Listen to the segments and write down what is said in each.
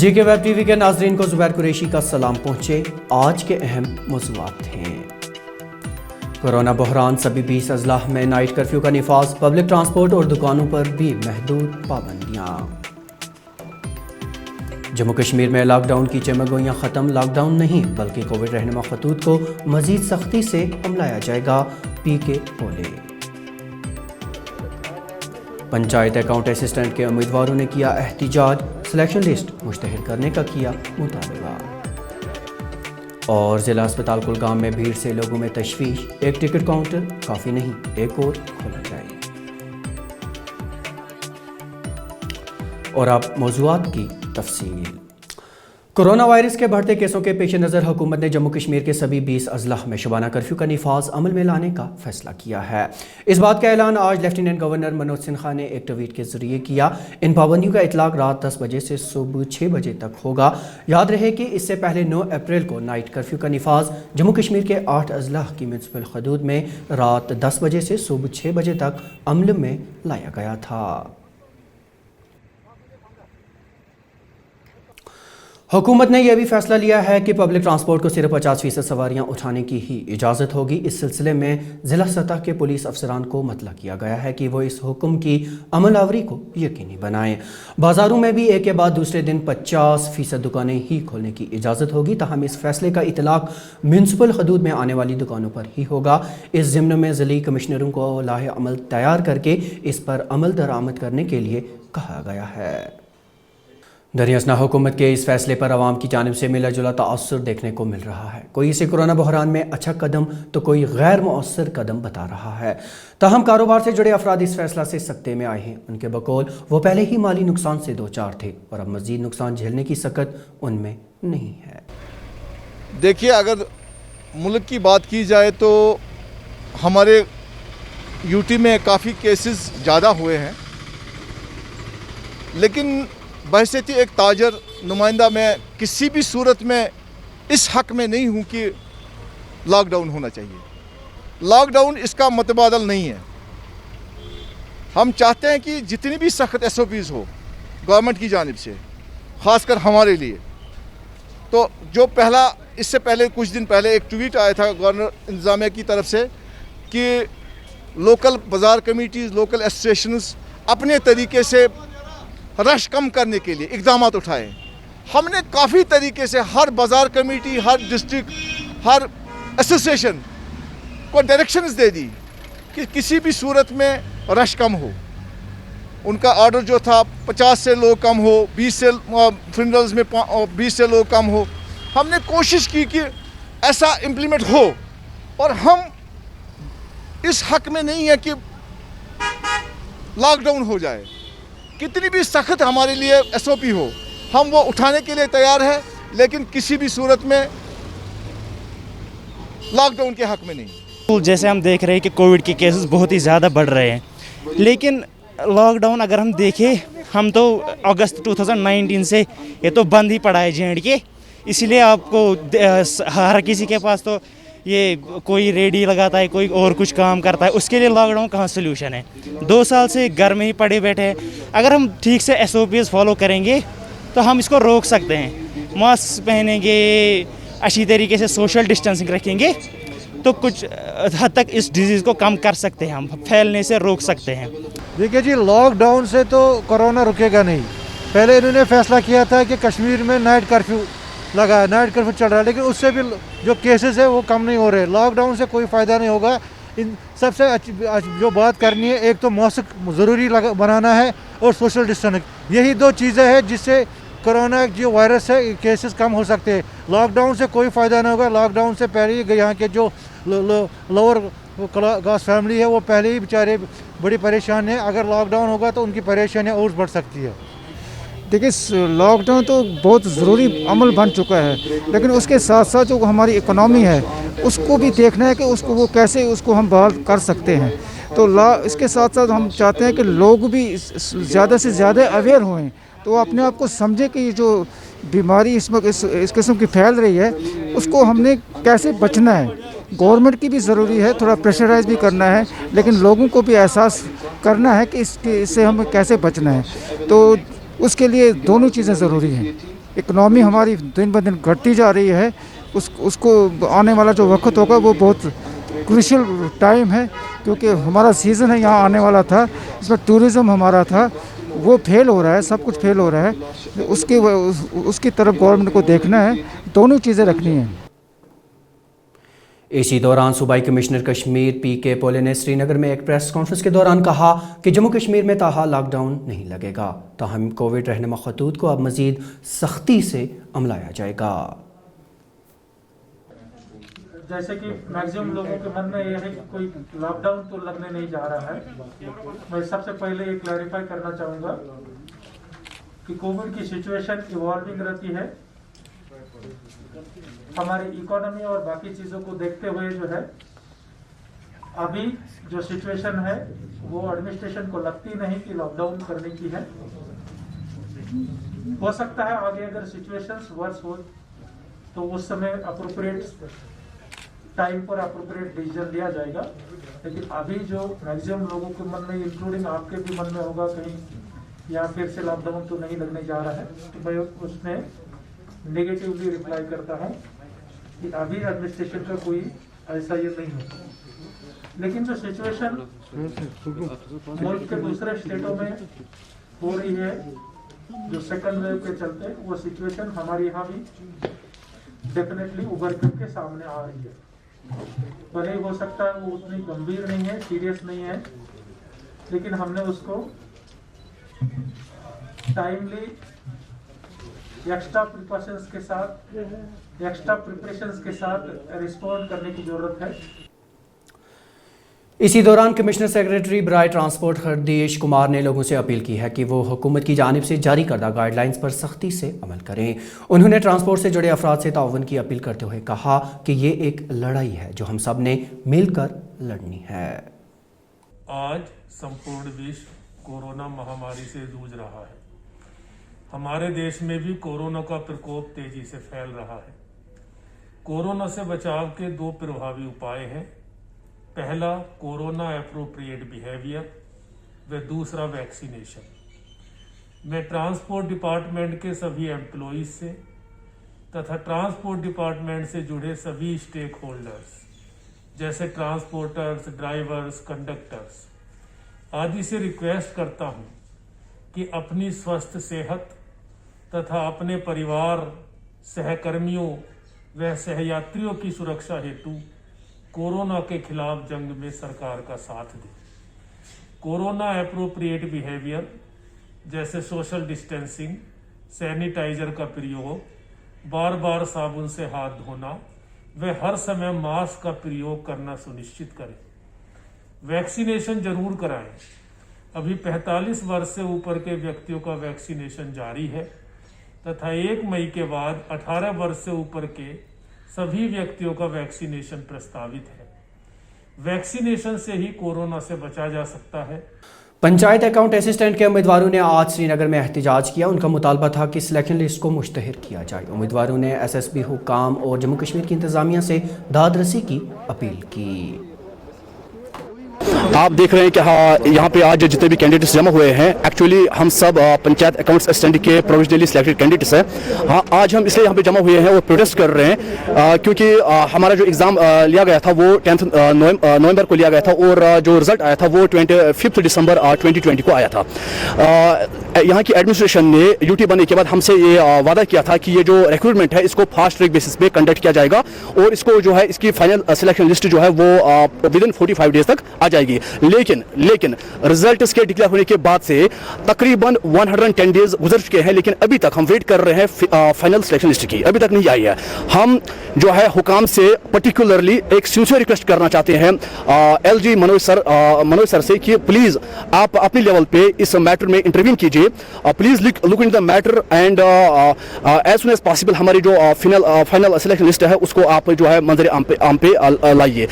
GK web TV के नाजरीन को जुबैर कुरैशी का सलाम पहुंचे। आज के अहम मौज़ूआत हैं। कोरोना बहरान, सभी 20 अजला में नाइट कर्फ्यू का निफाज, पब्लिक ट्रांसपोर्ट और दुकानों पर भी महदूद पाबंदियां। जम्मू कश्मीर में लॉकडाउन की चमकगोइयां खत्म, लॉकडाउन नहीं बल्कि कोविड रहनुमा खतूत को मजीद सख्ती से हमलाया जाएगा, पीके बोले। पंचायत अकाउंट असिस्टेंट के उम्मीदवारों ने किया एहतिजाज, सिलेक्शन लिस्ट मुश्तहर करने का किया मुतालबा। और जिला अस्पताल कुलगाम में भीड़ से लोगों में तशवीश, एक टिकट काउंटर काफ़ी नहीं, एक और खोला जाए। और अब मौज़ूआत की तफसील। कोरोना वायरस के बढ़ते केसों के पेश नज़र हुकूमत ने जम्मू कश्मीर के सभी 20 अजला में शबाना कर्फ्यू का निफाज अमल में लाने का फैसला किया है। इस बात का ऐलान आज लेफ्टिनेंट गवर्नर मनोज सिन्हा ने एक ट्वीट के जरिए किया। इन पाबंदियों का इतलाक रात 10 बजे से सुबह 6 बजे तक होगा। याद रहे कि इससे पहले 9 अप्रैल को नाइट कर्फ्यू का निफाज जम्मू कश्मीर के 8 अजला की म्यूनसिपल हदूद में रात 10 बजे से सुबह 6 बजे तक अमल में लाया गया था। हुकूमत ने यह भी फैसला लिया है कि पब्लिक ट्रांसपोर्ट को सिर्फ 50% सवारियां उठाने की ही इजाज़त होगी। इस सिलसिले में ज़िला सतह के पुलिस अफसरान को मतला किया गया है कि वो इस हुक्म की अमलावरी को यकीनी बनाएं। बाजारों में भी एक के बाद दूसरे दिन 50% दुकानें ही खोलने की इजाज़त होगी। ताहम इस फैसले का इतलाक म्यूनसिपल हदूद में आने वाली दुकानों पर ही होगा। इस ज़िम्न में ज़िली कमिश्नरों को लाहे अमल तैयार करके इस पर अमल दरामद करने के लिए कहा गया है। दरियासना हुकूमत के इस फैसले पर आवाम की जानिब से मिला जुला तासुर देखने को मिल रहा है। कोई इसे कोरोना बहरान में अच्छा कदम तो कोई गैर मौसर कदम बता रहा है। ताहम कारोबार से जुड़े अफराद इस फैसला से सकते में आए हैं। उनके बकौल वो पहले ही माली नुकसान से दो चार थे और अब मजीद नुकसान झेलने की सकत उनमें नहीं है। देखिए, अगर मुल्क की बात की जाए तो हमारे यूटी में काफ़ी केसेस ज़्यादा हुए हैं, लेकिन बहैसियत एक ताजर नुमाइंदा मैं किसी भी सूरत में इस हक में नहीं हूँ कि लॉकडाउन होना चाहिए। लॉकडाउन इसका मतबादल नहीं है। हम चाहते हैं कि जितनी भी सख्त SOPs हो गवर्नमेंट की जानिब से, ख़ासकर हमारे लिए, तो जो पहला इससे पहले कुछ दिन पहले एक ट्वीट आया था गवर्नर इंतज़ामिया की तरफ से कि लोकल बाज़ार कमेटीज़, लोकल एसोसिएशंस अपने तरीके से रश कम करने के लिए इक़दाम उठाए। हमने काफ़ी तरीके से हर बाज़ार कमेटी, हर डिस्ट्रिक्ट, हर एसोसिएशन को डायरेक्शंस दे दी कि किसी भी सूरत में रश कम हो। उनका ऑर्डर जो था 50 से लोग कम हो, 20 से फ्यूनरल्स में 20 से लोग कम हो। हमने कोशिश की कि ऐसा इम्प्लीमेंट हो, और हम इस हक में नहीं है कि लॉकडाउन हो जाए। कितनी भी सख्त हमारे लिए SOP हो, हम वो उठाने के लिए तैयार है, लेकिन किसी भी सूरत में लॉकडाउन के हक में नहीं। जैसे हम देख रहे हैं कि कोविड के केसेस बहुत ही ज़्यादा बढ़ रहे हैं, लेकिन लॉकडाउन अगर हम देखें, हम तो अगस्त 2019 से ये तो बंद ही पड़ा है J&K। इसलिए आपको हर किसी के पास तो ये कोई रेडी लगाता है, कोई और कुछ काम करता है, उसके लिए लॉकडाउन कहाँ सोल्यूशन है। 2 साल से घर में ही पड़े बैठे हैं। अगर हम ठीक से SOPs फॉलो करेंगे तो हम इसको रोक सकते हैं। मास्क पहनेंगे, अच्छी तरीके से सोशल डिस्टेंसिंग रखेंगे तो कुछ हद तक इस डिजीज़ को कम कर सकते हैं, हम फैलने से रोक सकते हैं। देखिए जी, लॉकडाउन से तो कोरोना रुकेगा नहीं। पहले इन्होंने फैसला किया था कि कश्मीर में नाइट कर्फ्यू लगा, नाइट कर्फ्यू चल रहा है, लेकिन उससे भी जो केसेस है वो कम नहीं हो रहे। लॉकडाउन से कोई फ़ायदा नहीं होगा। इन सबसे जो बात करनी है, एक तो मास्क ज़रूरी बनाना है और सोशल डिस्टेंसिंग। यही 2 चीज़ें हैं जिससे कोरोना जो वायरस है केसेस कम हो सकते हैं। लॉकडाउन से कोई फ़ायदा नहीं होगा। लॉकडाउन से पहले ही यहाँ के जो लोअर क्लास फैमिली है वो पहले ही बेचारे बड़ी परेशान है। अगर लॉकडाउन होगा तो उनकी परेशानियाँ और बढ़ सकती है। देखिए, लॉकडाउन तो बहुत ज़रूरी अमल बन चुका है, लेकिन उसके साथ साथ जो हमारी इकोनॉमी है उसको भी देखना है कि उसको वो कैसे उसको हम बहाल कर सकते हैं। तो इसके साथ साथ हम चाहते हैं कि लोग भी ज़्यादा से ज़्यादा अवेयर हों, तो अपने आप को समझें कि ये जो बीमारी इस किस्म की फैल रही है उसको हमने कैसे बचना है। गवर्नमेंट की भी ज़रूरी है, थोड़ा प्रेशराइज़ भी करना है, लेकिन लोगों को भी एहसास करना है कि इससे हमें कैसे बचना है। तो उसके लिए दोनों चीज़ें ज़रूरी हैं। इकनॉमी हमारी दिन ब दिन घटती जा रही है, उसको आने वाला जो वक्त होगा वो बहुत क्रूशियल टाइम है, क्योंकि हमारा सीज़न है यहाँ आने वाला था, इसमें टूरिज़्म हमारा था वो फेल हो रहा है, सब कुछ फेल हो रहा है। उसकी तरफ गवर्नमेंट को देखना है, दोनों चीज़ें रखनी हैं। इसी दौरान सूबाई कमिश्नर कश्मीर PK पोले ने श्रीनगर में एक प्रेस कॉन्फ्रेंस के दौरान कहा कि जम्मू कश्मीर में ताहाल लॉकडाउन नहीं लगेगा, ताहम कोविड रहनुमा खतूत को अब मज़ीद सख्ती से अमलाया जाएगा। जैसे कि मैक्सिमम लोगों के मन में यह है कि कोई लॉकडाउन तो लगने नहीं जा रहा है। मैं सबसे पहले ये क्लैरिफाई करना चाहूँगा कि कोविड की सिचुएशन इवॉल्विंग रहती है। हमारी इकोनॉमी और बाकी चीज़ों को देखते हुए जो है अभी जो सिचुएशन है वो एडमिनिस्ट्रेशन को लगती नहीं कि लॉकडाउन करने की है। हो सकता है आगे अगर सिचुएशंस वर्स हो तो उस समय अप्रोप्रिएट टाइम पर अप्रोप्रिएट डिसीजन लिया जाएगा, लेकिन अभी जो मैक्सिमम लोगों के मन में, इंक्लूडिंग आपके भी मन में होगा कहीं यहाँ फिर से लॉकडाउन तो नहीं लगने जा रहा है, तो मैं उसमें नेगेटिवली रिप्लाई करता हूँ कि अभी एडमिनिस्ट्रेशन का कोई ऐसा ये नहीं है। लेकिन जो सिचुएशन मुल्क के दूसरे स्टेटों में हो रही है जो सेकंड वेव के चलते, वो सिचुएशन हमारे यहाँ भी डेफिनेटली उभर करके सामने आ रही है। भले हो सकता है वो उतनी गंभीर नहीं है, सीरियस नहीं है, लेकिन हमने उसको टाइमली एक्स्ट्रा प्रिकॉशंस के साथ, एक्स्ट्रा प्रिपरेशंस के साथ रिस्पॉन्ड करने की जरूरत है। इसी दौरान कमिश्नर सेक्रेटरी बराए ट्रांसपोर्ट हरदेश कुमार ने लोगों से अपील की है कि वो हुकूमत की जानिब से जारी करदा गाइडलाइंस पर सख्ती से अमल करें। उन्होंने ट्रांसपोर्ट से जुड़े अफराद से ताउन की अपील करते हुए कहा कि ये एक लड़ाई है जो हम सब ने मिलकर लड़नी है। आज संपूर्ण विश्व कोरोना महामारी से जूझ रहा है। हमारे देश में भी कोरोना का प्रकोप तेजी से फैल रहा है। कोरोना से बचाव के दो प्रभावी उपाय हैं। पहला, कोरोना एप्रोप्रिएट बिहेवियर व दूसरा वैक्सीनेशन। मैं ट्रांसपोर्ट डिपार्टमेंट के सभी एम्प्लॉइज से तथा ट्रांसपोर्ट डिपार्टमेंट से जुड़े सभी स्टेक होल्डर्स जैसे ट्रांसपोर्टर्स, ड्राइवर्स, कंडक्टर्स आदि से रिक्वेस्ट करता हूं कि अपनी स्वस्थ सेहत तथा अपने परिवार, सहकर्मियों व सहयात्रियों की सुरक्षा हेतु कोरोना के खिलाफ जंग में सरकार का साथ दें। कोरोना एप्रोप्रिएट बिहेवियर जैसे सोशल डिस्टेंसिंग, सैनिटाइजर का प्रयोग, बार बार साबुन से हाथ धोना व हर समय मास्क का प्रयोग करना सुनिश्चित करें। वैक्सीनेशन जरूर कराएं। अभी 45 वर्ष से ऊपर के व्यक्तियों का वैक्सीनेशन जारी है तथा 1 मई के बाद 18 वर्ष से ऊपर के सभी व्यक्तियों का वैक्सीनेशन प्रस्तावित है। वैक्सीनेशन से ही कोरोना से बचा जा सकता है। पंचायत अकाउंट असिस्टेंट के उम्मीदवारों ने आज श्रीनगर में एहतजाज किया। उनका मुतालबा था कि सिलेक्शन लिस्ट को मुश्तहर किया जाए। उम्मीदवारों ने SSB हुकाम और जम्मू कश्मीर की इंतजामिया से दादरसी की अपील की। आप देख रहे हैं कि हाँ, यहाँ पे आज जितने भी कैंडिडेट्स जमा हुए हैं, एक्चुअली हम सब पंचायत अकाउंट्स असिस्टेंट के प्रोविजनली सिलेक्टेड कैंडिडेट्स हैं। हाँ, आज हम इसलिए यहाँ पे जमा हुए हैं और प्रोटेस्ट कर रहे हैं क्योंकि हमारा जो एग्ज़ाम लिया गया था वो 10 नवंबर को लिया गया था और जो रिज़ल्ट आया था वो 25 दिसंबर 2020 को आया था। यहाँ की एडमिनिस्ट्रेशन ने यूटी बनने के बाद हमसे ये वादा किया था कि ये जो रिक्रूटमेंट है इसको फास्ट ट्रैक बेसिस पे कंडक्ट किया जाएगा और इसको जो है इसकी फाइनल सिलेक्शन लिस्ट जो है वो विदिन 45 डेज तक आ जाएगी। लेकिन रिजल्ट्स के डिक्लेयर होने के बाद से तकरीबन 110 डेज गुजर चुके हैं, लेकिन अभी तक हम वेट कर रहे हैं फाइनल सिलेक्शन लिस्ट की, अभी तक नहीं आई है। हम जो है हुकाम से पर्टिकुलरली एक सिंसियर रिक्वेस्ट करना चाहते हैं LG मनोज सर से कि प्लीज आप अपने लेवल पे इस मैटर में इंटरवीन कीजिए। Please look in the matter and as soon as possible हमारी जो फाइनल सिलेक्शन लिस्ट है उसको आप जो है मंजर आम पे लाइए।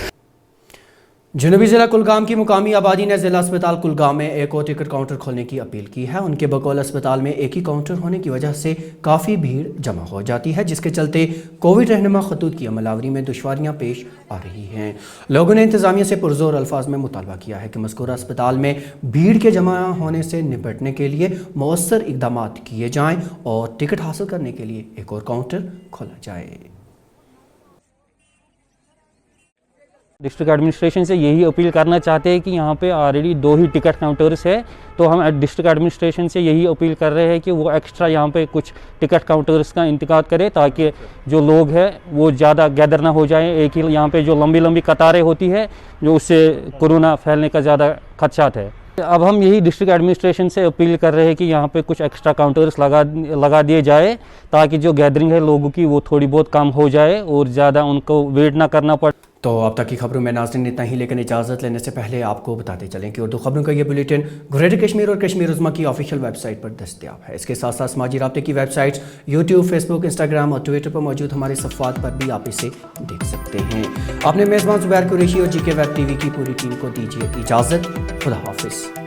जनूबी जिला कुलगाम की मुकामी आबादी ने जिला अस्पताल कुलगाम में एक और टिकट काउंटर खोलने की अपील की है। उनके बकौल अस्पताल में एक ही काउंटर होने की वजह से काफ़ी भीड़ जमा हो जाती है, जिसके चलते कोविड रहनुमा खतूत की अमलावरी में दुश्वारियां पेश आ रही हैं। लोगों ने इंतजामिया से पुरजोर अल्फाज में मुतालबा किया है कि मज़कूरा अस्पताल में भीड़ के जमा होने से निपटने के लिए मौसर इकदाम किए जाएँ और टिकट हासिल करने के लिए एक और काउंटर खोला जाए। डिस्ट्रिक्ट एडमिनिस्ट्रेशन से यही अपील करना चाहते हैं कि यहाँ पे ऑलरेडी 2 ही टिकट काउंटर्स है, तो हम डिस्ट्रिक्ट एडमिनिस्ट्रेशन से यही अपील कर रहे हैं कि वो एक्स्ट्रा यहाँ पे कुछ टिकट काउंटर्स का इंतकाद करें ताकि जो लोग हैं वो ज़्यादा गैदर ना हो जाएं। एक ही यहाँ पे जो लंबी लंबी कतारें होती है जो उससे कोरोना फैलने का ज़्यादा खदशात है। अब हम यही डिस्ट्रिक्ट एडमिनिस्ट्रेशन से अपील कर रहे हैं कि यहाँ पे कुछ एक्स्ट्रा काउंटर्स लगा दिए जाए ताकि जो गैदरिंग है लोगों की वो थोड़ी बहुत कम हो जाए और ज़्यादा उनको वेट ना करना पड़े। तो अब तक की खबरों में नाज़रीन इतना ही, लेकिन इजाज़त लेने से पहले आपको बताते चलें कि उर्दू खबरों का ये बुलेटिन ग्रेटर कश्मीर और कश्मीर उज़्मा की ऑफिशियल वेबसाइट पर दस्तयाब है। इसके साथ साथ समाजी राब्ते की वेबसाइट्स यूट्यूब, फेसबुक, इंस्टाग्राम और ट्विटर पर मौजूद हमारे सफ़ात पर भी आप इसे देख सकते हैं। आपने मेज़बान ज़ुबैर कुरैशी और GK वेब TV की पूरी टीम को दीजिए इजाज़त। खुदा हाफिज़।